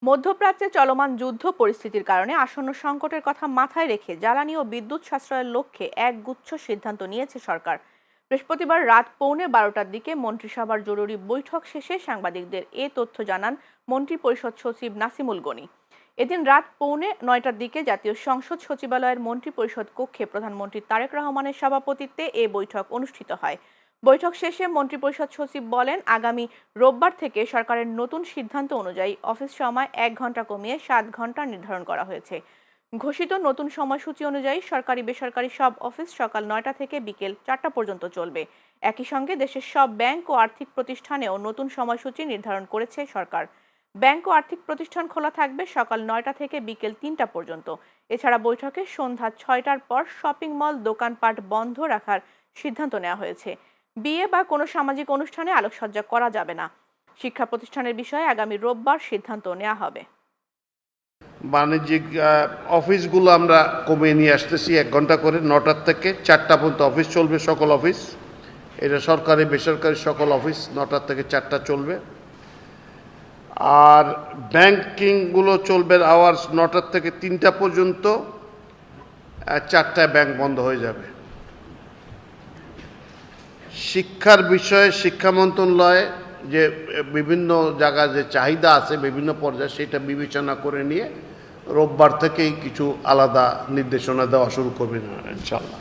মধ্যপ্রাচ্যে চলমান যুদ্ধ পরিস্থিতির কারণে আসন্ন সংকটের কথা মাথায় রেখে জ্বালানি ও বিদ্যুৎ সাশ্রয়ের লক্ষ্যে একগুচ্ছ সিদ্ধান্ত নিয়েছে সরকার। বৃহস্পতিবার রাত 11:15টার দিকে মন্ত্রিসভার জরুরি বৈঠক শেষে সাংবাদিকদের এ তথ্য জানান মন্ত্রিপরিষদ সচিব নাসিমুল গনি। এদিন রাত 8:45টার দিকে জাতীয় সংসদ সচিবালয়ের মন্ত্রিপরিষদ কক্ষে প্রধানমন্ত্রী তারেক রহমানের সভাপতিত্বে এ বৈঠক অনুষ্ঠিত হয়। বৈঠক শেষে মন্ত্রিপরিষদ সচিব বলেন, আগামী রোববার থেকে সরকারের নতুন সিদ্ধান্ত অনুযায়ী অফিস সময় 1 ঘন্টা কমিয়ে 7 ঘন্টা নির্ধারণ করা হয়েছে। ঘোষিত নতুন সময়সূচি অনুযায়ী সরকারি বেসরকারি সব অফিস সকাল 9টা থেকে বিকেল 4টা পর্যন্ত চলবে। একই সঙ্গে দেশের সব ব্যাংক ও আর্থিক প্রতিষ্ঠানেও নতুন সময়সূচি নির্ধারণ করেছে সরকার। ব্যাংক ও আর্থিক প্রতিষ্ঠান খোলা থাকবে সকাল 9টা থেকে বিকেল 3টা পর্যন্ত। এছাড়া বৈঠকে সন্ধ্যা 6টার পর শপিং মল, দোকানপাট বন্ধ রাখার সিদ্ধান্ত নেওয়া হয়েছে। বিয়ে বা কোনো সামাজিক অনুষ্ঠানে আলোকসজ্জা করা যাবে না। শিক্ষা প্রতিষ্ঠানের বিষয়ে আগামী রোববার সিদ্ধান্ত নেওয়া হবে। বাণিজ্যিক অফিসগুলো আমরা কমিয়ে নিয়ে আসতেছি 1 ঘন্টা করে, 9টার থেকে 4টা পর্যন্ত অফিস চলবে, সকল অফিস। এটা সরকারি বেসরকারি সকল অফিস 9টার থেকে 4টা চলবে। আর ব্যাংকিংগুলো চলবে আওয়ার্স 9টার থেকে 3টা পর্যন্ত, 4টায় ব্যাংক বন্ধ হয়ে যাবে। শিক্ষার বিষয়ে শিক্ষা মন্ত্রণালয়ে যে বিভিন্ন জায়গায় যে চাহিদা আছে বিভিন্ন পর্যায়ে, সেটা বিবেচনা করে নিয়ে রোববার থেকেই কিছু আলাদা নির্দেশনা দেওয়া শুরু করবেন ইনশাআল্লাহ।